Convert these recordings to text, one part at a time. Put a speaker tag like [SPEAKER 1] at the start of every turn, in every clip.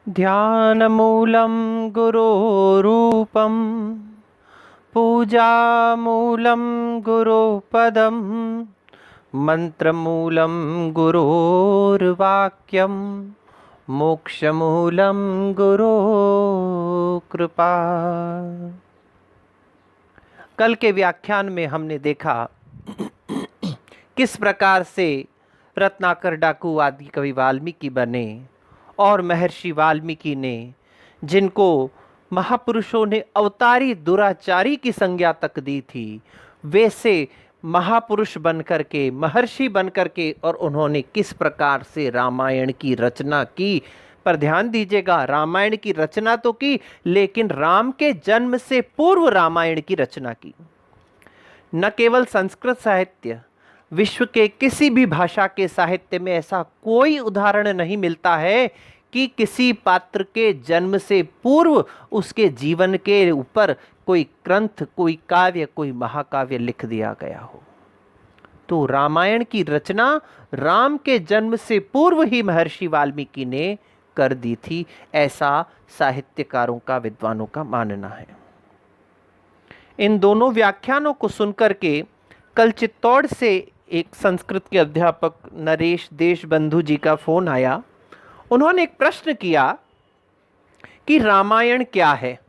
[SPEAKER 1] ध्यानमूलं गुरोरूपं पूजामूलं गुरुपदं मंत्रमूलं गुरोर्वाक्यं मोक्षमूलं गुरो कृपा। कल के व्याख्यान में हमने देखा किस प्रकार से रत्नाकर डाकू आदि कवि वाल्मीकि बने और महर्षि वाल्मीकि ने, जिनको महापुरुषों ने अवतारी दुराचारी की संज्ञा तक दी थी, वैसे महापुरुष बनकर के, महर्षि बनकर के, और उन्होंने किस प्रकार से रामायण की रचना की। पर ध्यान दीजिएगा, रामायण की रचना तो की, लेकिन राम के जन्म से पूर्व रामायण की रचना की। न केवल संस्कृत साहित्य, विश्व के किसी भी भाषा के साहित्य में ऐसा कोई उदाहरण नहीं मिलता है कि किसी पात्र के जन्म से पूर्व उसके जीवन के ऊपर कोई ग्रंथ, कोई काव्य, कोई महाकाव्य लिख दिया गया हो। तो रामायण की रचना राम के जन्म से पूर्व ही महर्षि वाल्मीकि ने कर दी थी, ऐसा साहित्यकारों का, विद्वानों का मानना है। इन दोनों व्याख्यानों को सुनकर के कल चित्तौड़ से एक संस्कृत के अध्यापक नरेश देशबंधु जी का फोन आया। उन्होंने एक प्रश्न किया कि रामायण क्या है।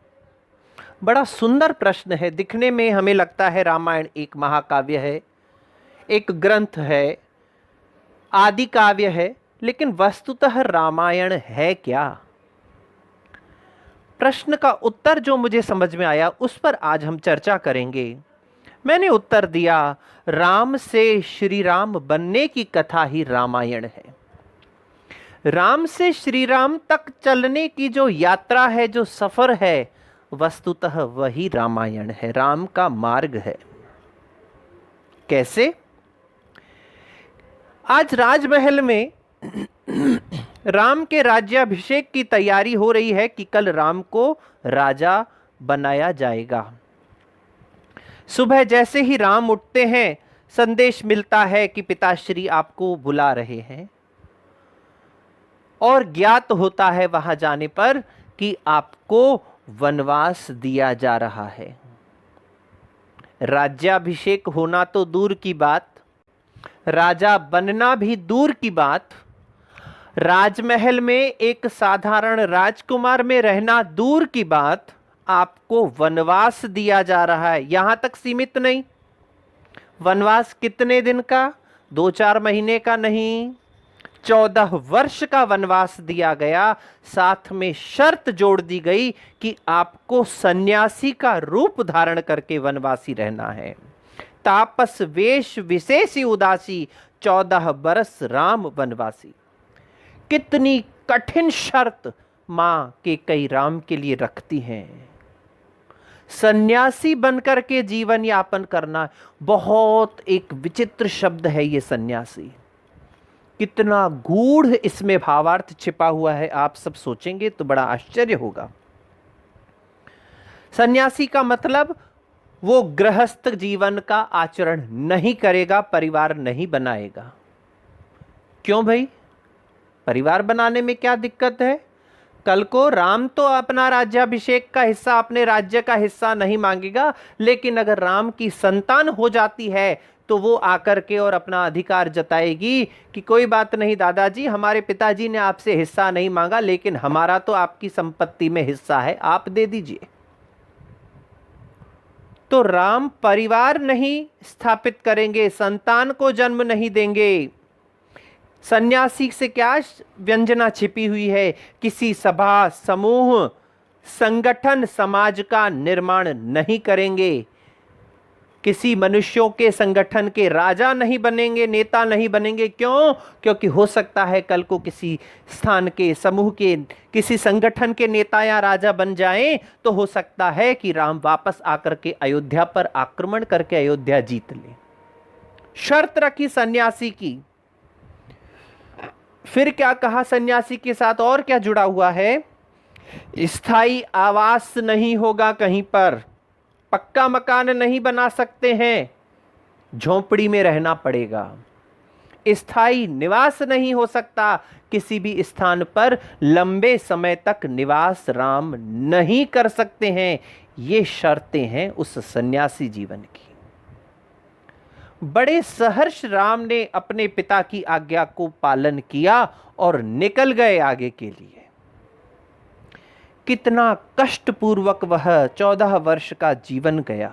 [SPEAKER 1] बड़ा सुंदर प्रश्न है, दिखने में हमें लगता है रामायण एक महाकाव्य है, एक ग्रंथ है, आदि काव्य है, लेकिन वस्तुतः रामायण है क्या? प्रश्न का उत्तर जो मुझे समझ में आया उस पर आज हम चर्चा करेंगे। मैंने उत्तर दिया, राम से श्री राम बनने की कथा ही रामायण है। राम से श्री राम तक चलने की जो यात्रा है, जो सफर है, वस्तुतः वही रामायण है, राम का मार्ग है। कैसे? आज राजमहल में राम के राज्याभिषेक की तैयारी हो रही है कि कल राम को राजा बनाया जाएगा। सुबह जैसे ही राम उठते हैं, संदेश मिलता है कि पिताश्री आपको बुला रहे हैं, और ज्ञात होता है वहां जाने पर कि आपको वनवास दिया जा रहा है। राज्याभिषेक होना तो दूर की बात, राजा बनना भी दूर की बात, राजमहल में एक साधारण राजकुमार में रहना दूर की बात, आपको वनवास दिया जा रहा है। यहां तक सीमित नहीं, वनवास कितने दिन का? 2-4 महीने का नहीं, 14 वर्ष का वनवास दिया गया। साथ में शर्त जोड़ दी गई कि आपको सन्यासी का रूप धारण करके वनवासी रहना है। तापस वेश विशेषी उदासी, 14 बरस राम वनवासी। कितनी कठिन शर्त मां के कई राम के लिए रखती हैं। सन्यासी बनकर के जीवन यापन करना बहुत एक विचित्र शब्द है। ये सन्यासी, कितना गूढ़ इसमें भावार्थ छिपा हुआ है, आप सब सोचेंगे तो बड़ा आश्चर्य होगा। सन्यासी का मतलब वो गृहस्थ जीवन का आचरण नहीं करेगा, परिवार नहीं बनाएगा। क्यों भाई? परिवार बनाने में क्या दिक्कत है? कल को राम तो अपना राज्याभिषेक का हिस्सा, अपने राज्य का हिस्सा नहीं मांगेगा, लेकिन अगर राम की संतान हो जाती है तो वो आकर के और अपना अधिकार जताएगी कि कोई बात नहीं दादाजी, हमारे पिताजी ने आपसे हिस्सा नहीं मांगा, लेकिन हमारा तो आपकी संपत्ति में हिस्सा है, आप दे दीजिए। तो राम परिवार नहीं स्थापित करेंगे, संतान को जन्म नहीं देंगे। सन्यासी से क्या व्यंजना छिपी हुई है? किसी सभा, समूह, संगठन, समाज का निर्माण नहीं करेंगे। किसी मनुष्यों के संगठन के राजा नहीं बनेंगे, नेता नहीं बनेंगे। क्यों? क्योंकि हो सकता है कल को किसी स्थान के, समूह के, किसी संगठन के नेता या राजा बन जाएं, तो हो सकता है कि राम वापस आकर के अयोध्या पर आक्रमण करके अयोध्या जीत ले। शर्त रखी सन्यासी की। फिर क्या कहा सन्यासी के साथ? और क्या जुड़ा हुआ है? स्थायी आवास नहीं होगा, कहीं पर पक्का मकान नहीं बना सकते हैं, झोंपड़ी में रहना पड़ेगा। स्थायी निवास नहीं हो सकता। किसी भी स्थान पर लंबे समय तक निवास राम नहीं कर सकते हैं। ये शर्तें हैं उस सन्यासी जीवन की। बड़े सहर्ष राम ने अपने पिता की आज्ञा को पालन किया और निकल गए आगे के लिए। कितना कष्टपूर्वक वह 14 वर्ष का जीवन गया।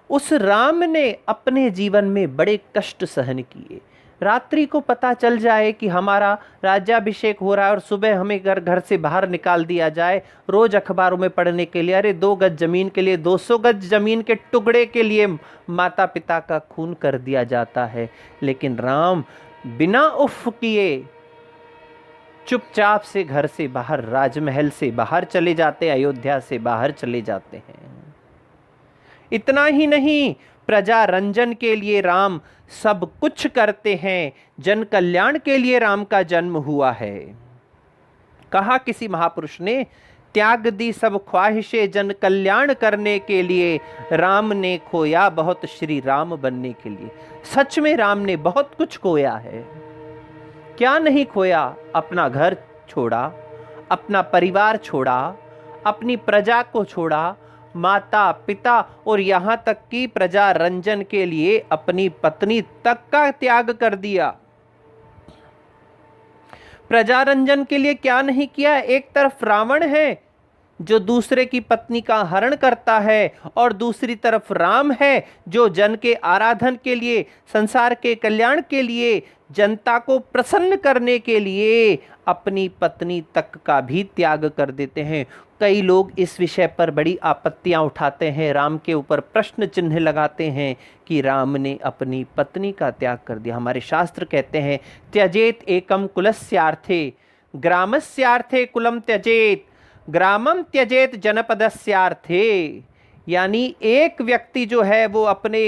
[SPEAKER 1] उस राम ने अपने जीवन में बड़े कष्ट सहन किए। रात्रि को पता चल जाए कि हमारा राज्याभिषेक हो रहा है और सुबह हमें घर से बाहर निकाल दिया जाए, रोज अखबारों में पढ़ने के लिए, अरे 2 गज जमीन के लिए, 200 गज जमीन के टुकड़े के लिए माता पिता का खून कर दिया जाता है। लेकिन राम बिना उफ किए चुपचाप से घर से बाहर, राजमहल से बाहर चले जाते, अयोध्या से बाहर चले जाते हैं। इतना ही नहीं, प्रजा रंजन के लिए राम सब कुछ करते हैं। जन कल्याण के लिए राम का जन्म हुआ है। कहा किसी महापुरुष ने, त्याग दी सब ख्वाहिशें जन कल्याण करने के लिए, राम ने खोया बहुत श्री राम बनने के लिए। सच में राम ने बहुत कुछ खोया है। क्या नहीं खोया? अपना घर छोड़ा, अपना परिवार छोड़ा, अपनी प्रजा को छोड़ा, माता पिता और यहाँ तक कि प्रजा रंजन के लिए अपनी पत्नी तक का त्याग कर दिया। प्रजा रंजन के लिए क्या नहीं किया? एक तरफ रावण है जो दूसरे की पत्नी का हरण करता है, और दूसरी तरफ राम है जो जन के आराधन के लिए, संसार के कल्याण के लिए, जनता को प्रसन्न करने के लिए अपनी पत्नी तक का भी त्याग कर देते हैं। कई लोग इस विषय पर बड़ी आपत्तियां उठाते हैं, राम के ऊपर प्रश्न चिन्ह लगाते हैं कि राम ने अपनी पत्नी का त्याग कर दिया। हमारे शास्त्र कहते हैं, त्यजेत एकम कुलस्यार्थे ग्रामस्यार्थे कुलम त्यजेत ग्रामम त्यजेत जनपदस्यार्थे। यानी एक व्यक्ति जो है वो अपने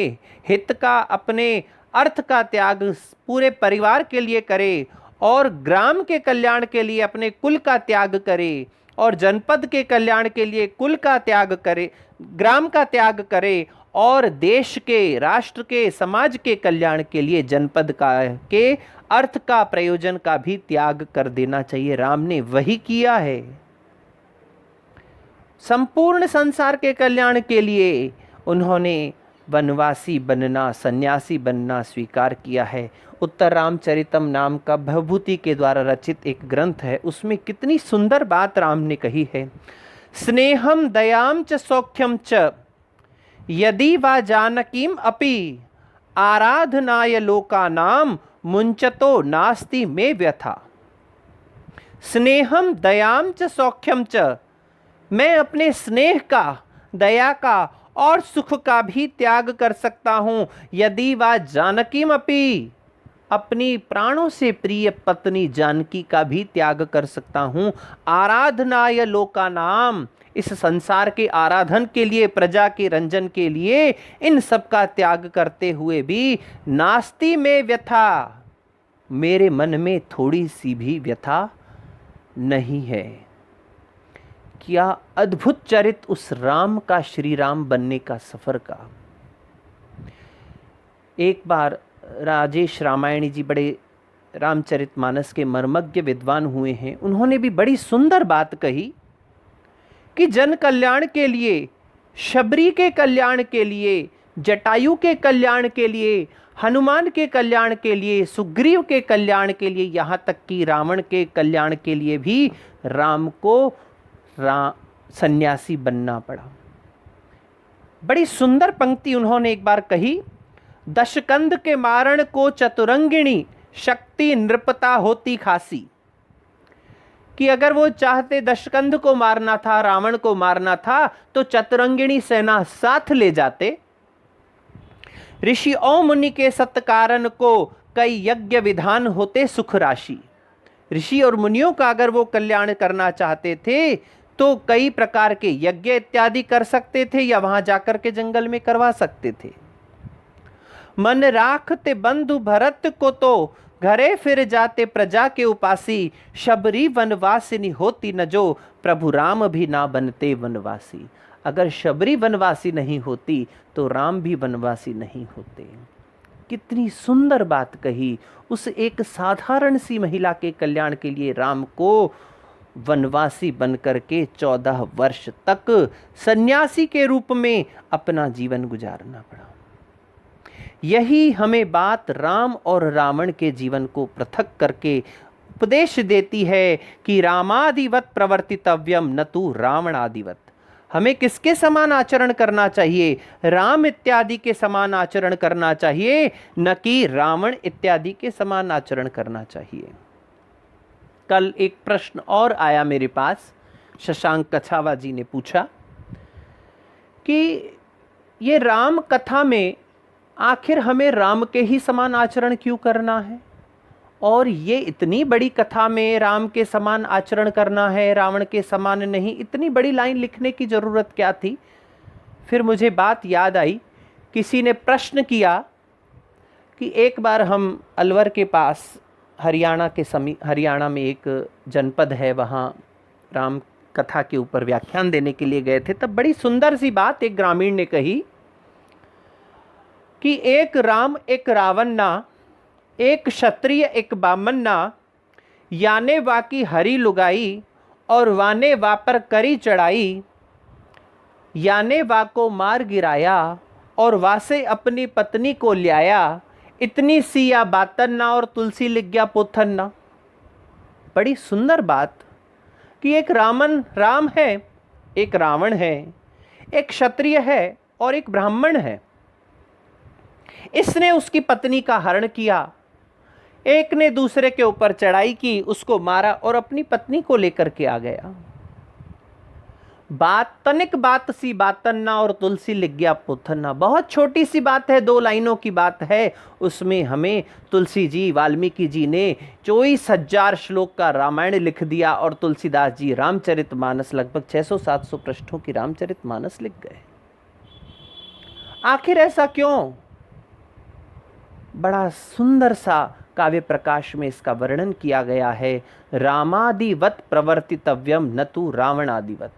[SPEAKER 1] हित का, अपने अर्थ का त्याग पूरे परिवार के लिए करे, और ग्राम के कल्याण के लिए अपने कुल का त्याग करे, और जनपद के कल्याण के लिए कुल का त्याग करे, ग्राम का त्याग करे, और देश के, राष्ट्र के, समाज के कल्याण के लिए जनपद का के अर्थ का, प्रयोजन का भी त्याग कर देना चाहिए। राम ने वही किया है। संपूर्ण संसार के कल्याण के लिए उन्होंने वनवासी बनना, सन्यासी बनना स्वीकार किया है। उत्तर रामचरितम नाम का भवभूति के द्वारा रचित एक ग्रंथ है, उसमें कितनी सुंदर बात राम ने कही है। स्नेहम दयाम च सौख्यम च यदि वा जानकीम अपि आराधनाय लोकानाम मुंचतो नास्ति में व्यथा। स्नेहम दयाम च सौख्यम च, मैं अपने स्नेह का, दया का और सुख का भी त्याग कर सकता हूं। यदि वा जानकीम अपि, अपनी प्राणों से प्रिय पत्नी जानकी का भी त्याग कर सकता हूं। आराधनाय लोकानाम, इस संसार के आराधन के लिए, प्रजा के रंजन के लिए, इन सब का त्याग करते हुए भी नास्ति में व्यथा, मेरे मन में थोड़ी सी भी व्यथा नहीं है। क्या अद्भुत चरित उस राम का, श्री राम बनने का सफर का। एक बार राजेश रामायणी जी बड़े रामचरितमानस के मर्मज्ञ विद्वान हुए हैं, उन्होंने भी बड़ी सुंदर बात कही कि जन कल्याण के लिए, शबरी के कल्याण के लिए, जटायु के कल्याण के लिए, हनुमान के कल्याण के लिए, सुग्रीव के कल्याण के लिए, यहाँ तक कि रावण के कल्याण के लिए भी राम को सन्यासी बनना पड़ा। बड़ी सुंदर पंक्ति उन्होंने एक बार कही, दशकंद के मारण को चतुरंगिणी शक्ति नृपता होती खासी। कि अगर वो चाहते दशकंद को मारना था, रावण को मारना था, तो चतुरंगिणी सेना साथ ले जाते। ऋषि और मुनि के सत्कारण को कई यज्ञ विधान होते सुख राशि। ऋषि और मुनियों का अगर वो कल्याण करना चाहते थे तो कई प्रकार के यज्ञ इत्यादि कर सकते थे, या वहां जाकर के जंगल में करवा सकते थे। मन राखते बंधु भरत को तो घरे फिर जाते प्रजा के उपासी। शबरी वनवासिनी होती न जो, प्रभु राम भी ना बनते वनवासी। अगर शबरी वनवासी नहीं होती तो राम भी वनवासी नहीं होते। कितनी सुंदर बात कही। उस एक साधारण सी महिला के कल्याण के लिए राम को वनवासी बनकर के 14 वर्ष तक सन्यासी के रूप में अपना जीवन गुजारना पड़ा। यही हमें बात राम और रावण के जीवन को पृथक करके उपदेश देती है कि रामादिवत प्रवर्तितव्यम न तु रावणादिवत। हमें किसके समान आचरण करना चाहिए? राम इत्यादि के समान आचरण करना चाहिए, न कि रावण इत्यादि के समान आचरण करना चाहिए। कल एक प्रश्न और आया मेरे पास, शशांक कछावा जी ने पूछा कि ये राम कथा में आखिर हमें राम के ही समान आचरण क्यों करना है, और ये इतनी बड़ी कथा में राम के समान आचरण करना है, रावण के समान नहीं, इतनी बड़ी लाइन लिखने की ज़रूरत क्या थी? फिर मुझे बात याद आई, किसी ने प्रश्न किया कि एक बार हम अलवर के पास हरियाणा में एक जनपद है, वहाँ राम कथा के ऊपर व्याख्यान देने के लिए गए थे। तब बड़ी सुंदर सी बात एक ग्रामीण ने कही कि एक राम एक रावण ना, एक क्षत्रिय एक बामन ना, याने वाकी हरी लुगाई और वाने वापर करी चढ़ाई, याने वाको मार गिराया और वासे अपनी पत्नी को ल्याया, इतनी सी या बातन ना और तुलसी लिख गया पोथन ना। बड़ी सुंदर बात कि एक राम है, एक रावण है, एक क्षत्रिय है और एक ब्राह्मण है। इसने उसकी पत्नी का हरण किया, एक ने दूसरे के ऊपर चढ़ाई की, उसको मारा और अपनी पत्नी को लेकर के आ गया। बात तनिक बात सी बातन ना और तुलसी लिख गया पोथन ना। बहुत छोटी सी बात है, 2 लाइनों की बात है, उसमें हमें तुलसी जी, वाल्मीकि जी ने 24,000 श्लोक का रामायण लिख दिया और तुलसीदास जी रामचरितमानस लगभग 600-700 पृष्ठों की रामचरितमानस लिख गए। आखिर ऐसा क्यों? बड़ा सुंदर सा काव्य प्रकाश में इसका वर्णन किया गया है। रामादिवत प्रवर्तितव्यम न तु रावणादिवत।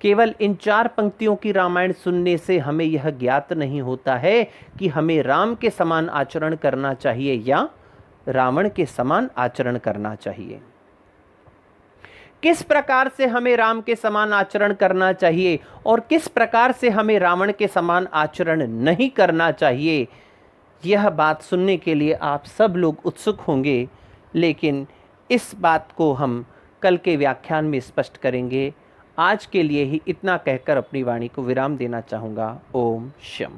[SPEAKER 1] केवल इन 4 पंक्तियों की रामायण सुनने से हमें यह ज्ञात नहीं होता है कि हमें राम के समान आचरण करना चाहिए या रावण के समान आचरण करना चाहिए। किस प्रकार से हमें राम के समान आचरण करना चाहिए और किस प्रकार से हमें रावण के समान आचरण नहीं करना चाहिए, यह बात सुनने के लिए आप सब लोग उत्सुक होंगे, लेकिन इस बात को हम कल के व्याख्यान में स्पष्ट करेंगे। आज के लिए ही इतना कहकर अपनी वाणी को विराम देना चाहूँगा। ओम शम।